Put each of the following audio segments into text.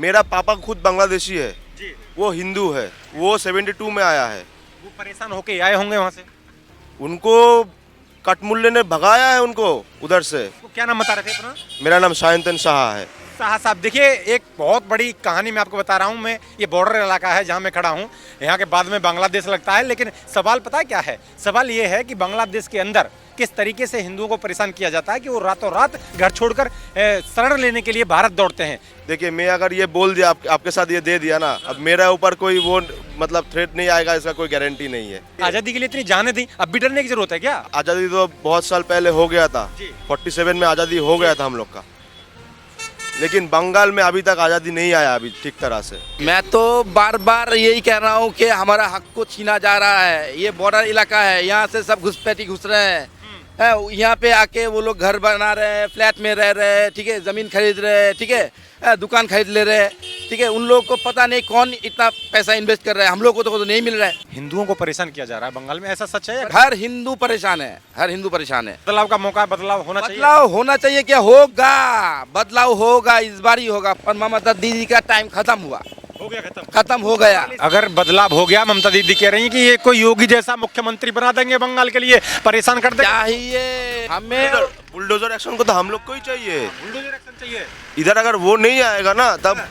मेरा पापा खुद बांग्लादेशी है जी। वो हिंदू है वो 72 में आया है वो परेशान होके आए होंगे वहाँ से। उनको कटमुल्ले ने भगाया है उनको उधर से। वो क्या नाम बता रहे थे अपना? मेरा नाम शायंतन शाह है। शाह साहब, देखिए एक बहुत बड़ी कहानी मैं आपको बता रहा हूँ। मैं ये बॉर्डर इलाका है जहाँ मैं खड़ा हूँ, यहाँ के बाद में बांग्लादेश लगता है। लेकिन सवाल पता है क्या है? सवाल ये है कि बांग्लादेश के अंदर किस तरीके से हिंदुओं को परेशान किया जाता है कि वो रातों रात घर छोड़कर शरण लेने के लिए भारत दौड़ते हैं। देखिए मैं अगर ये बोल दिया आपके साथ ये दे दिया ना, अब मेरा ऊपर कोई वो मतलब थ्रेट नहीं आएगा, इसका कोई गारंटी नहीं है। आजादी के लिए इतनी जाने दी, अब भी डरने की जरूरत है क्या? आज़ादी तो बहुत साल पहले हो गया था, 47 में आज़ादी हो गया था हम लोग का, लेकिन बंगाल में अभी तक आज़ादी नहीं आया अभी ठीक तरह से। मैं तो बार बार यही कह रहा हूँ कि हमारा हक को छीना जा रहा है। ये बॉर्डर इलाका है, यहाँ से सब घुसपैठी घुस रहे हैं। यहाँ पे आके वो लोग घर बना रहे हैं, फ्लैट में रह रहे हैं, ठीक है, ज़मीन खरीद रहे हैं, ठीक है, दुकान खरीद ले रहे हैं, ठीक है। उन लोगों को पता नहीं कौन इतना पैसा इन्वेस्ट कर रहा है, हम लोग को तो नहीं मिल रहा है। हिंदुओं को परेशान किया जा रहा है बंगाल में, ऐसा सच है? हर हिंदू परेशान है, हर हिंदू परेशान है। बदलाव का मौका है, बदलाव होना चाहिए। बदलाव होना चाहिए, क्या होगा? बदलाव होगा, इस बार ही होगा। और ममता दीदी का टाइम खत्म हुआ, हो गया खत्म, खत्म हो गया। अगर बदलाव हो गया, ममता दीदी कह रही है कि ये कोई योगी जैसा मुख्यमंत्री बना देंगे बंगाल के लिए, परेशान कर देंगे। चाहिए हमें बुलडोजर एक्शन को तो हम लोग को ही चाहिए। बुलडोजर एक्शन चाहिए। इधर अगर वो नहीं आएगा ना तब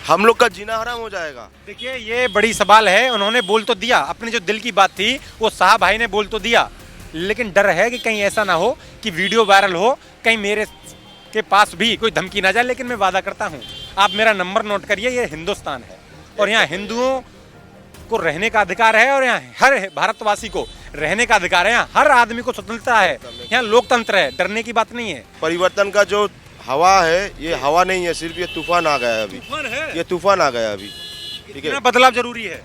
हम लोग का जीना हराम हो जाएगा। देखिए ये बड़ी सवाल है। उन्होंने बोल तो दिया, अपनी जो दिल की बात थी वो शाह भाई ने बोल तो दिया, लेकिन डर है कि कहीं ऐसा ना हो कि वीडियो वायरल हो, कहीं मेरे के पास भी कोई धमकी ना जाए। लेकिन मैं वादा करता हूँ, आप मेरा नंबर नोट करिए, ये हिंदुस्तान है और यहाँ हिंदुओं को रहने का अधिकार है और यहाँ हर भारतवासी को रहने का अधिकार है। यहाँ हर आदमी को स्वतंत्रता है, यहाँ लोकतंत्र है, डरने की बात नहीं है। परिवर्तन का जो हवा है ये हवा नहीं है, सिर्फ ये तूफान आ गया है अभी। ये तूफान आ गया अभी, ठीक है। बदलाव जरूरी है।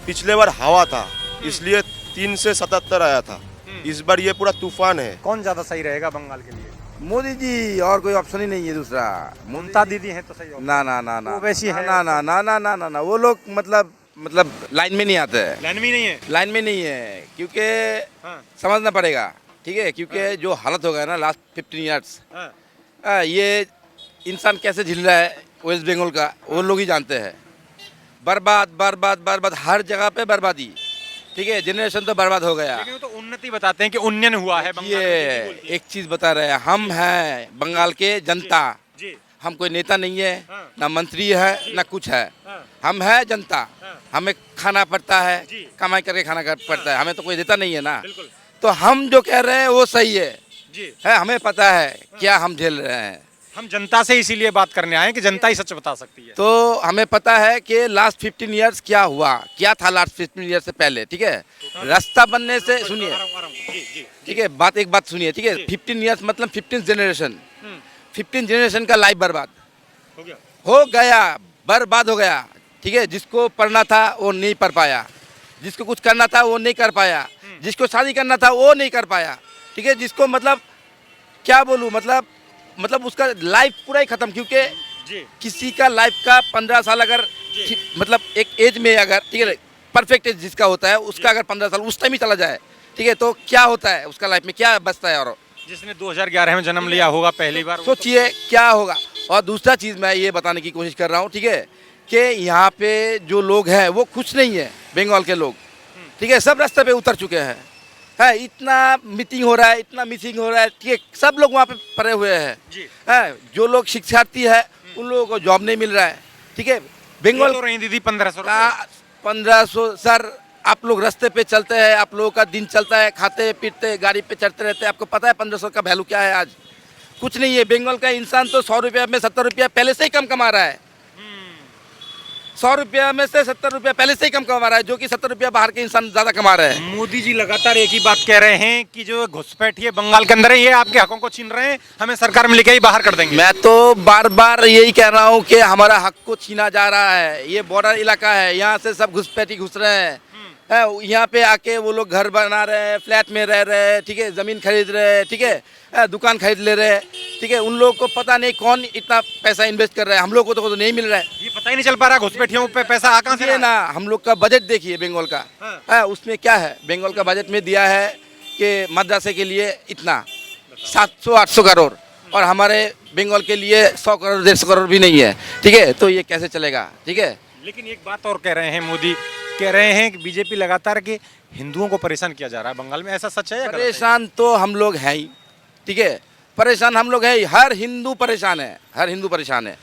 पिछले बार हवा था इसलिए 3 से 77 आया था, इस बार ये पूरा तूफान है। कौन ज्यादा सही रहेगा बंगाल के लिए? मोदी जी, और कोई ऑप्शन ही नहीं है दूसरा। ममता दीदी है तो सही होगा। ना ना ना ना, वो वैसी है। ना ना ना ना ना ना ना, वो लोग मतलब लाइन में नहीं आते हैं। लाइन में नहीं है। लाइन में नहीं है क्योंकि हाँ। समझना पड़ेगा, ठीक है, क्योंकि जो हालत हो गया ना लास्ट 15 ईयर्स, ये इंसान कैसे झेल रहा है वेस्ट बंगाल का, वो लोग ही जानते हैं। बर्बाद बर्बाद बर्बाद, हर जगह पे बर्बादी, ठीक है। जनरेशन तो बर्बाद हो गया। लेकिन वो तो उन्नति बताते हैं कि उन्नयन हुआ है बंगाल में। ये एक चीज बता रहे हैं, हम हैं बंगाल के जनता, जी। हम कोई नेता नहीं है, हाँ। ना मंत्री है, ना कुछ है। हाँ। हम है जनता, हमें खाना पड़ता है, जी। कमाई करके खाना पड़ता है, हमें तो कोई देता नहीं है ना। बिल्कुल। तो हम जो कह रहे हैं वो सही है, जी। हमें पता है क्या हम झेल रहे हैं। हम जनता से इसीलिए बात करने आए कि जनता ही सच बता सकती है। तो हमें पता है कि लास्ट 15 ईयर्स क्या हुआ, क्या था लास्ट 15 ईयर्स से पहले, ठीक है। रास्ता बनने से सुनिए, ठीक है, एक बात सुनिए, ठीक है। 15 ईयर्स मतलब 15 जनरेशन, 15 जनरेशन का लाइफ बर्बाद हो गया, बर्बाद हो गया, ठीक है। जिसको पढ़ना था वो नहीं पढ़ पाया, जिसको कुछ करना था वो नहीं कर पाया, जिसको शादी करना था वो नहीं कर पाया, ठीक है। जिसको मतलब क्या बोलूँ, मतलब उसका लाइफ पूरा ही खत्म। क्योंकि किसी का लाइफ का 15 साल अगर मतलब एक एज में अगर, ठीक है, परफेक्ट एज जिसका होता है उसका अगर 15 साल उस टाइम ही चला जाए, ठीक है, तो क्या होता है उसका लाइफ में, क्या बचता है। और जिसने 2011 में जन्म लिया होगा पहली बार, सोचिए क्या होगा। और दूसरा चीज़ मैं ये बताने की कोशिश कर रहा हूँ, ठीक है, कि यहाँ पे जो लोग हैं वो खुश नहीं है, बंगाल के लोग, ठीक है, सब रास्ते पे उतर चुके हैं। है इतना मीटिंग हो रहा है, इतना मिसिंग हो रहा है, ठीक है, सब लोग वहाँ पे पड़े हुए हैं। है जो लोग शिक्षार्थी है उन लोगों को जॉब नहीं मिल रहा है, ठीक है। बंगाल तो रही दीदी 1500 1500 सर, आप लोग रास्ते पे चलते हैं, आप लोगों का दिन चलता है, खाते पीते गाड़ी पे चढ़ते रहते हैं, आपको पता है 1500 का वैल्यू क्या है आज? कुछ नहीं है। बंगाल का इंसान तो 100 रुपया में 70 रुपया पहले से ही कम कमा रहा है। 100 रुपया में से 70 रुपया पहले से ही कम कमा रहा है, जो कि 70 रुपया बाहर के इंसान ज्यादा कमा रहे हैं। मोदी जी लगातार एक ही बात कह रहे हैं कि जो घुसपैठी है बंगाल के अंदर है, ये आपके हकों को छीन रहे हैं, हमें सरकार में लेके ही बाहर कर देंगे। मैं तो बार बार यही कह रहा हूँ कि हमारा हक को छीना जा रहा है। ये बॉर्डर इलाका है, यहाँ से सब घुसपैठी घुस रहे हैं। यहाँ पे आके वो लोग घर बना रहे हैं, फ्लैट में रह रहे हैं, ठीक है, ज़मीन खरीद रहे हैं, ठीक है, दुकान खरीद ले रहे हैं, ठीक है। उन लोगों को पता नहीं कौन इतना पैसा इन्वेस्ट कर रहा है, हम लोग को तो नहीं मिल रहा है। ये पता ही नहीं चल पा रहा घुसपैठियों पे पैसा कहाँ से ना। हम लोग का बजट देखिए बंगाल का, उसमें क्या है, बंगाल का बजट में दिया है कि मदरसे के लिए इतना 700-800 करोड़, और हमारे बंगाल के लिए 100 करोड़ 150 करोड़ भी नहीं है, ठीक है। तो ये कैसे चलेगा, ठीक है। लेकिन एक बात और कह रहे हैं मोदी, कह रहे हैं कि बीजेपी लगातार कि हिंदुओं को परेशान किया जा रहा है बंगाल में, ऐसा सच है या गलत है? परेशान तो हम लोग हैं ही, ठीक है। परेशान हम लोग हैं ही, हर हिंदू परेशान है, हर हिंदू परेशान है,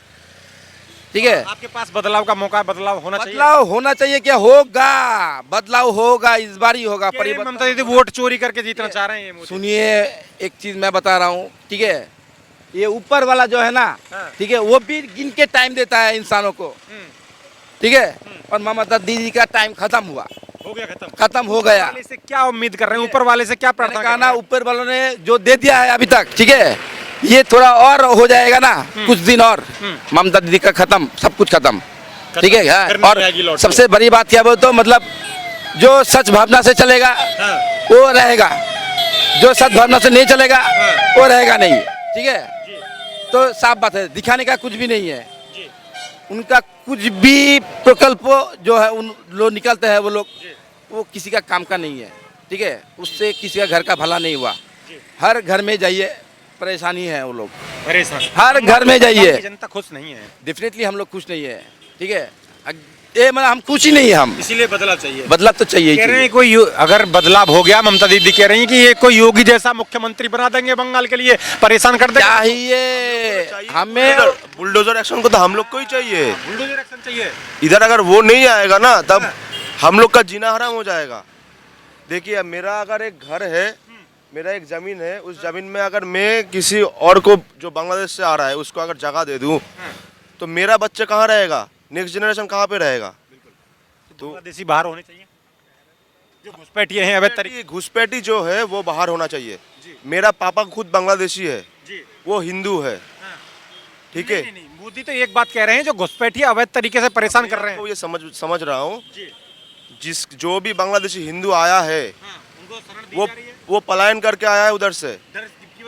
ठीक है। आपके पास बदलाव का मौका है, बदलाव होना चाहिए। बदलाव होना चाहिए, क्या होगा, बदलाव होगा, इस बार ही होगा। कह रहे हैं ममता दीदी वोट चोरी करके जीतना चाह रहे हैं ये मोदी। सुनिए, एक चीज मैं बता रहा हूँ, ठीक है। ये ऊपर वाला जो है ना, हाँ। ठीक है, वो भी गिन के टाइम देता है इंसानों को, ठीक है। और ममता दीदी का टाइम खत्म हुआ, हो गया, खत्म हो गया। वाले से क्या उम्मीद कर रहे हैं, ऊपर वाले से क्या मैंने प्रार्थना कहा कर ना, रहे हैं? ऊपर वालों ने जो दे दिया है अभी तक, ठीक है, ये थोड़ा और हो जाएगा ना, कुछ दिन और, ममता दीदी का खत्म, सब कुछ खत्म, ठीक है। हाँ, फिर नहीं और आएगी लौट के। सबसे बड़ी बात क्या बोल, तो मतलब जो सच भावना से चलेगा हाँ। वो रहेगा, जो सच भावना से नहीं चलेगा वो रहेगा नहीं, ठीक है। तो साफ बात है, दिखाने का कुछ भी नहीं है, उनका कुछ भी प्रकल्प जो है उन लोग निकलते हैं, वो लोग वो किसी का काम का नहीं है, ठीक है। उससे किसी का घर का भला नहीं हुआ। हर घर में जाइए, परेशानी है वो लोग, परेशान, हर घर में जाइए। जनता खुश नहीं है, डेफिनेटली हम लोग खुश नहीं है, ठीक है। ये मतलब हम खुश ही नहीं है, हम इसीलिए बदलाव चाहिए। बदलाव तो चाहिए ही कह रहे चाहिए। हैं कोई अगर बदलाव हो गया, ममता दीदी कह रही हैं कि ये कोई योगी जैसा मुख्यमंत्री बना देंगे, बंगाल के लिए परेशान कर देंगे। चाहिए हमें, बुलडोजर एक्शन को तो हम लोग को ही चाहिए। बुलडोजर एक्शन चाहिए। इधर अगर वो नहीं आएगा ना, तब हम लोग का जीना हराम हो जाएगा। देखिए, मेरा अगर एक घर है, मेरा एक जमीन है, उस जमीन में अगर मैं किसी और को जो बांग्लादेश से आ रहा है उसको अगर जगह दे दूं, तो मेरा बच्चा कहाँ रहेगा, नेक्स्ट जनरेशन कहाँ पे रहेगा। तो बांग्लादेशी बाहर होने चाहिए, जो घुसपैठिए हैं अवैध तरीके। ये घुसपैठी जो है वो बाहर होना चाहिए। मेरा पापा खुद बांग्लादेशी है, वो हिंदू है, ठीक है। नहीं, मोदी तो एक बात कह रहे हैं, जो घुसपैठिए अवैध तरीके से परेशान कर रहे हैं। तो ये समझ रहा हूँ, जो भी बांग्लादेशी हिंदू आया है वो पलायन करके आया है उधर से,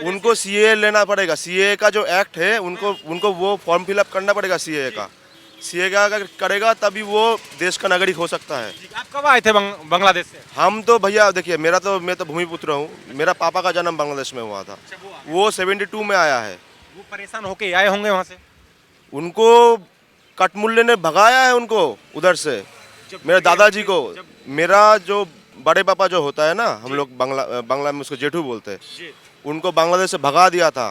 उनको सीए लेना पड़ेगा। सीए का जो एक्ट है, उनको वो फॉर्म फिलअप करना पड़ेगा सीए का। सीए का अगर करेगा तभी वो देश का नागरिक हो सकता है। आप कब आए थे बांग्लादेश से? हम तो भैया देखिए, मैं तो भूमिपुत्र हूँ। मेरा पापा का जन्म बांग्लादेश में हुआ था, वो 72 में आया है। वो परेशान होके आए होंगे वहाँ से। उनको कटमुल्ले ने भगाया है उनको उधर से, मेरे दादाजी को। मेरा जो बड़े पापा जो होता है ना, हम लोग बांग्ला में उसको जेठू बोलते हैं, उनको बांग्लादेश से भगा दिया था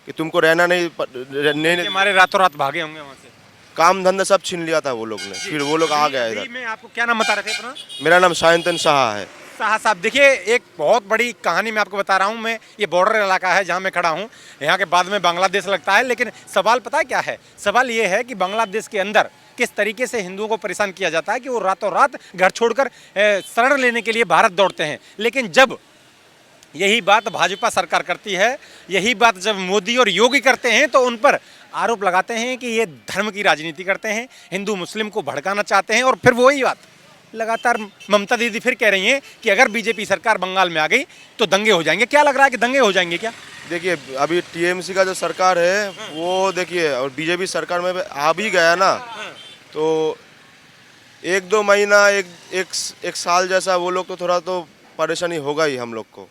कि तुमको रहना नहीं। हमारे रातों रात भागे होंगे वहाँ से, काम धंधा सब छीन लिया था वो लोग ने, फिर वो लोग आ गया इधर। मैं आपको क्या नाम बता रहे थे अपना? मेरा नाम शायंतन शाह है। शाह साहब, देखिए एक बहुत बड़ी कहानी मैं आपको बता रहा हूँ। मैं ये बॉर्डर इलाका है जहाँ मैं खड़ा हूँ, यहाँ के बाद में बांग्लादेश लगता है। लेकिन सवाल पता है क्या है? सवाल ये है कि बांग्लादेश के अंदर किस तरीके से हिंदुओं को परेशान किया जाता है कि वो रातों रात घर छोड़कर शरण लेने के लिए भारत दौड़ते हैं। लेकिन जब यही बात भाजपा सरकार करती है, यही बात जब मोदी और योगी करते हैं, तो उन पर आरोप लगाते हैं कि ये धर्म की राजनीति करते हैं, हिंदू मुस्लिम को भड़काना चाहते हैं। और फिर वही बात लगातार ममता दीदी फिर कह रही हैं कि अगर बीजेपी सरकार बंगाल में आ गई तो दंगे हो जाएंगे। क्या लग रहा है कि दंगे हो जाएंगे क्या? देखिए, अभी टीएमसी का जो सरकार है वो देखिए, और बीजेपी सरकार में आ भी गया ना, तो 1-2 महीना एक साल जैसा वो लोग तो थोड़ा तो परेशानी होगा ही हम लोग को।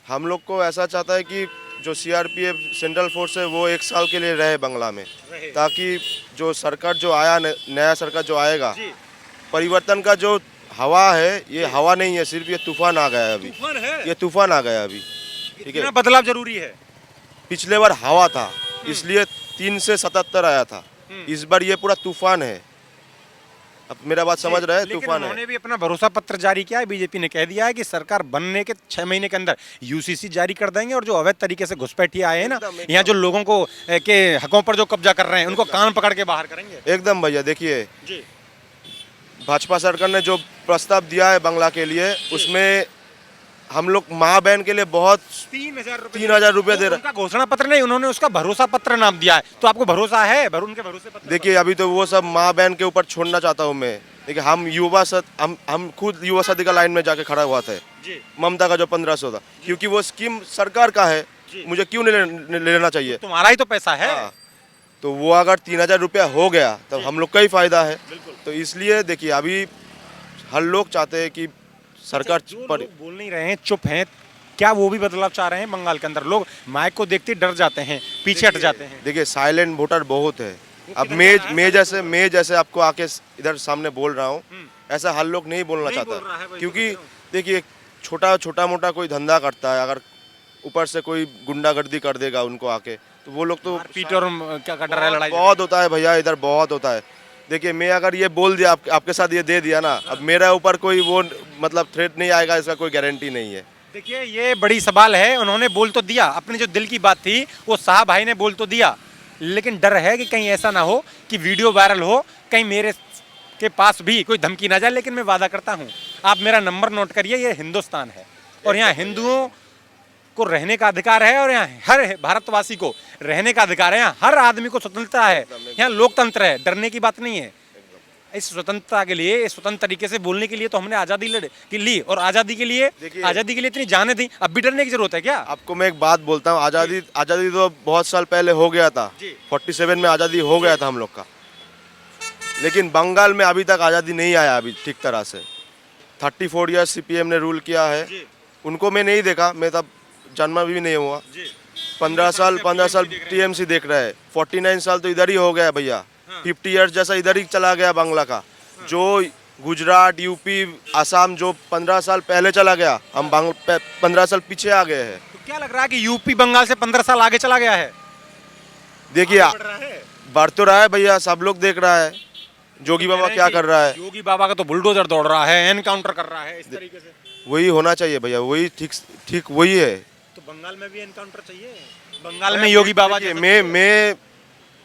हम लोग को ऐसा चाहता है कि जो सीआरपीएफ सेंट्रल फोर्स है वो 1 साल के लिए रहे बांग्ला में, ताकि जो सरकार जो आया, नया सरकार जो आएगा, परिवर्तन का जो हवा है, ये हवा नहीं है, सिर्फ ये तूफान आ गया है अभी। ये तूफान आ गया अभी, ठीक है। बदलाव जरूरी है। पिछले बार हवा था, इसलिए 3 से 77 आया था। इस बार ये पूरा तूफान है। अब मेरा बात समझ रहे हैं, तूफान है। उन्होंने भी अपना भरोसा पत्र जारी किया है। बीजेपी ने कह दिया है कि सरकार बनने के 6 महीने के अंदर यूसीसी जारी कर देंगे, और जो अवैध तरीके से घुसपैठिए आए हैं ना, यहाँ जो लोगों को के हकों पर जो कब्जा कर रहे हैं, उनको कान पकड़ के बाहर करेंगे। एकदम भैया, देखिए भाजपा सरकार ने जो प्रस्ताव दिया है बांग्ला के लिए, उसमें हम लोग माँ बहन के लिए बहुत 3,000 रुपये दे रहे हैं। घोषणा पत्र नहीं, उन्होंने उसका भरोसा पत्र नाम दिया है। तो आपको भरोसा है उनके भरोसे पत्र? देखिए, अभी तो वो सब माँ बहन के ऊपर छोड़ना चाहता हूँ मैं। देखिए, हम खुद युवा सदी का लाइन में जाके खड़ा हुआ था, ममता का जो 1500 था, क्योंकि वो स्कीम सरकार का है, मुझे क्यों नहीं लेना चाहिए? तुम्हारा ही तो पैसा है। तो वो अगर 3,000 रुपया हो गया तब हम लोग का ही फायदा है। तो इसलिए देखिए, अभी हर लोग चाहते हैं कि सरकार बोल नहीं रहे हैं, चुप हैं, क्या वो भी बदलाव चाह रहे हैं बंगाल के अंदर? लोग माइक को देखते ही डर जाते हैं, पीछे हट जाते हैं। देखिए साइलेंट वोटर बहुत है। अब मैं जैसे आपको आके इधर सामने बोल रहा हूँ, ऐसा हर लोग नहीं बोलना नहीं बोल चाहता रहा है, वही क्योंकि तो कह देखिए छोटा मोटा कोई धंधा करता है, अगर ऊपर से कोई गुंडागर्दी कर देगा उनको आके, तो वो लोग तो पीट और क्या कर रहा है, लड़ाई बहुत होता है भैया, इधर बहुत होता है। देखिए मैं अगर ये बोल दिया आपके साथ ये दे दिया ना, अब मेरा ऊपर कोई वो मतलब थ्रेट नहीं आएगा, इसका कोई गारंटी नहीं है। देखिए ये बड़ी सवाल है। उन्होंने बोल तो दिया, अपनी जो दिल की बात थी वो साहब भाई ने बोल तो दिया, लेकिन डर है कि कहीं ऐसा ना हो कि वीडियो वायरल हो, कहीं मेरे के पास भी कोई धमकी ना जाए। लेकिन मैं वादा करता हूँ, आप मेरा नंबर नोट करिए, ये हिंदुस्तान है और यहाँ हिंदुओं को रहने का अधिकार है और यहाँ हर भारतवासी को रहने का अधिकार है। यहाँ हर आदमी को स्वतंत्रता है, यहाँ लोकतंत्र है, डरने की बात नहीं है। इस स्वतंत्रता के लिए, इस स्वतंत्र तरीके से बोलने के लिए तो हमने आज़ादी ली और आज़ादी के लिए इतनी जाने दी। अब भी डरने की जरूरत है क्या? आपको मैं एक बात बोलता हूँ, आज़ादी तो बहुत साल पहले हो गया था, 47 में आज़ादी हो गया था हम लोग का, लेकिन बंगाल में अभी तक आज़ादी नहीं आया अभी ठीक तरह से। 34 ईयर्स सीपीएम ने रूल किया है, उनको मैं नहीं देखा, मैं तब जन्म भी नहीं हुआ। 15 साल टीएमसी देख रहा है, 49 साल तो इधर ही हो गया भैया, 50 ईयर्स जैसा इधर ही चला गया बांग्ला का। जो गुजरात, यूपी, असम जो 15 साल पहले चला गया, हम 15 साल पीछे आ गए हैं। तो क्या लग रहा है कि यूपी बंगाल से 15 साल आगे चला गया है? देखिए बढ़ तो रहा है भैया, सब लोग देख रहा है जोगी बाबा क्या कर रहा है। योगी बाबा का तो बुलडोजर दौड़ रहा है, एनकाउंटर कर रहा है, इस तरीके से वही होना चाहिए भैया, वही ठीक वही है। तो बंगाल में भी एनकाउंटर चाहिए, बंगाल में योगी बाबा मैं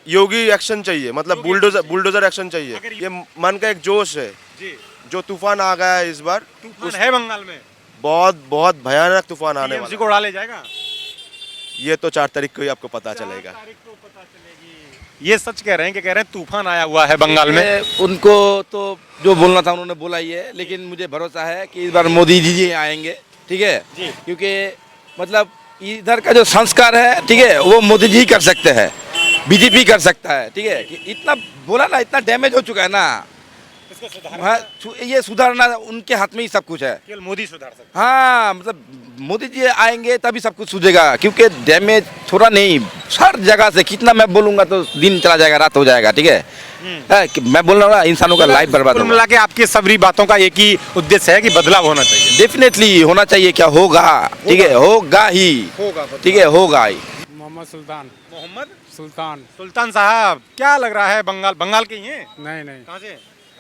योगी एक्शन चाहिए, मतलब बुलडोजर एक्शन चाहिए। ये मन का एक जोश है, जो तूफान आ गया है इस बार, तूफान है बंगाल में, बहुत भयानक तूफान आने वाला को उड़ा ले जाएगा। ये तो 4 तारीख को ही आपको पता चलेगा। ये सच कह रहे हैं कि कह रहे हैं तूफान आया हुआ है बंगाल में। उनको तो जो बोलना था उन्होंने बोला ही है, लेकिन मुझे भरोसा है कि इस बार मोदी जी आएंगे, ठीक है, क्योंकि मतलब इधर का जो संस्कार है, ठीक है, वो मोदी जी कर सकते हैं, बीजेपी कर सकता है, ठीक है। कि इतना बोला ना, इतना डैमेज हो चुका है ना, हाँ, ये सुधारना उनके हाथ में ही सब कुछ है, केवल मोदी सुधार सकता हाँ, मतलब मोदी जी आएंगे तभी सब कुछ सूझेगा, क्योंकि डैमेज थोड़ा नहीं, हर जगह से कितना मैं बोलूंगा तो दिन चला जाएगा, रात हो जाएगा, ठीक है। कि मैं बोल रहा हूँ इंसानों का लाइफ बर्बाद कुल होगा। मिला के आपकी सभी बातों का एक ही उद्देश्य है कि बदलाव होना चाहिए। डेफिनेटली होना चाहिए, क्या होगा, ठीक है, होगा ही, ठीक है, होगा ही। मोहम्मद सुल्तान साहब, क्या लग रहा है बंगाल के ही हैं? नहीं कहाँ से?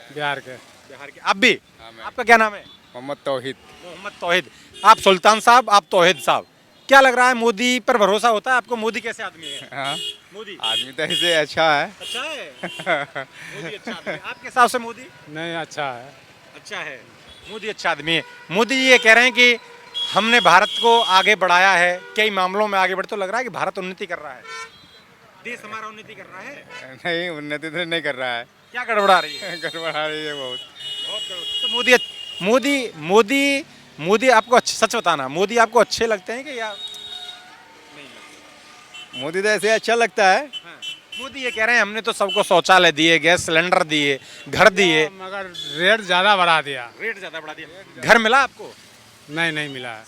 बिहार के बिहार के। आप भी? आपका क्या नाम है? मोहम्मद तौहीद। मोहम्मद तौहीद। आप सुल्तान साहब, आप तौहीद साहब, क्या लग रहा है मोदी पर भरोसा होता है आपको? मोदी कैसे आदमी है? हाँ, मोदी आदमी तो ऐसे अच्छा है। अच्छा है। मोदी अच्छा आदमी है आपके हिसाब से? मोदी नहीं, अच्छा है। अच्छा है, मोदी अच्छा आदमी है। मोदी जी ये कह रहे हैं कि हमने भारत को आगे बढ़ाया है, कई मामलों में आगे बढ़, तो लग रहा है कि भारत उन्नति कर रहा है, देश हमारा उन्नति कर रहा है। नहीं, उन्नति तो नहीं कर रहा है, क्या गड़बड़ा रही है? गड़बड़ा रही है बहुत। तो मोदी आपको सच बताना, मोदी आपको अच्छे लगते हैं कि या मोदी तो ऐसे अच्छा लगता है। हाँ। मोदी ये कह रहे हैं हमने तो सबको शौचालय दिए, गैस सिलेंडर दिए, घर दिए, मगर रेट ज्यादा बढ़ा दिया। रेट ज्यादा बढ़ा दिया। घर मिला आपको? नहीं मिला है।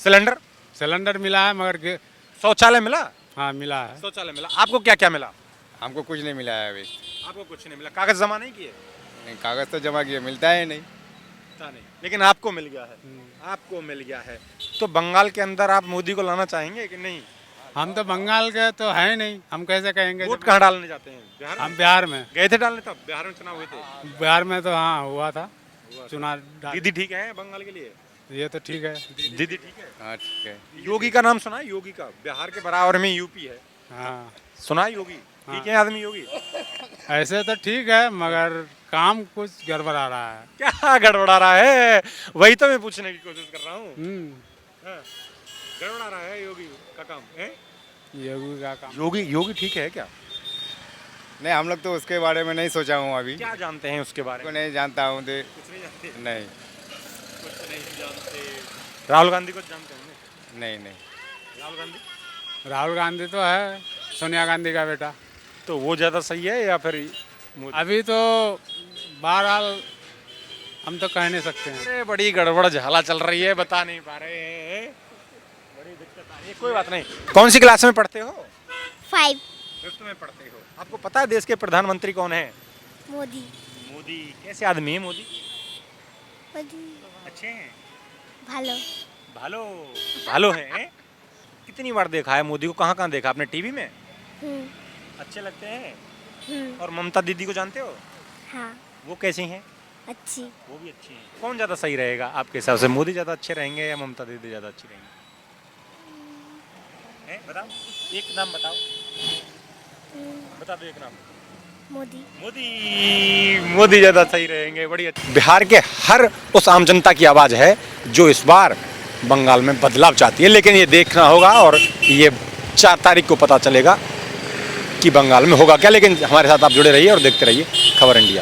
सिलेंडर मिला है, मगर शौचालय मिला? हाँ, मिला है। शौचालय मिला। आपको क्या क्या मिला? हमको कुछ नहीं मिला है अभी। आपको कुछ नहीं मिला? कागज जमा नहीं किए? कागज तो जमा किए, मिलता है नहीं। लेकिन आपको मिल गया है, आपको मिल गया है। तो बंगाल के अंदर आप मोदी को लाना चाहेंगे कि नहीं? हम तो बंगाल के तो है नहीं, हम कैसे कहेंगे? वोट कहाँ डालने जाते हैं? बिहार में? हम बिहार में गए थे डालने, तब बिहार में चुनाव हुए थे। बिहार में तो हाँ हुआ था चुनाव। दीदी ठीक है बंगाल के लिए? ये तो ठीक है। दीदी ठीक है। हाँ, ठीक है। योगी का नाम सुना है? योगी का बिहार के बराबर में यूपी है। हाँ, सुना है योगी? ठीक है आदमी योगी? ऐसे तो ठीक है, मगर काम कुछ गड़बड़ा रहा है। क्या गड़बड़ा रहा है? वही तो मैं पूछने की कोशिश कर रहा हूँ। गड़बड़ा रहा है योगी का काम है? योगी का काम। योगी ठीक है क्या? नहीं, हम लोग तो उसके बारे में नहीं सोचा हूँ अभी। क्या जानते हैं उसके बारे में? नहीं जानता हूँ। कुछ नहीं जानते? नहीं, कुछ नहीं जानते। राहुल गांधी को जानते होंगे? नहीं। राहुल गांधी तो है सोनिया गांधी का बेटा। तो वो ज़्यादा सही है या फिर मोदी? अभी तो बहरहाल हम तो कह नहीं सकते हैं। अरे बड़ी गड़बड़ झाला चल रही है, बता नहीं पा रहे हैं। बड़ी ये कोई बात नहीं। कौन सी क्लास में पढ़ते हो? 5 फिफ्थ में पढ़ते हो। आपको पता है देश के प्रधानमंत्री कौन है? मोदी मोदी। कैसे आदमी है मोदी? मोदी अच्छे हैं। भालो भालो भालो हैं। कितनी बार देखा है मोदी को? कहाँ कहाँ देखा आपने? टीवी में? हम्म अच्छे लगते हैं। हम्म और ममता दीदी को जानते हो? हाँ वो कैसी हैं? अच्छी वो भी अच्छी हैं। कौन ज़्यादा सही रहेगा आपके हिसाब से? मोदी ज़्यादा अच्छे रहेंगे या ममता दीदी ज़्यादा अच्छी रहेंगी? हैं? बताओ, एक नाम बताओ। बता दो एक नाम। मोदी मोदी मोदी ज़्यादा सही रहेंगे। बड़ी अच्छी। बिहार के हर उस आम जनता की आवाज़ है जो इस बार बंगाल में बदलाव चाहती है, लेकिन ये देखना होगा और ये 4 तारीख को पता चलेगा कि बंगाल में होगा क्या। लेकिन हमारे साथ आप जुड़े रहिए और देखते रहिए खबर इंडिया।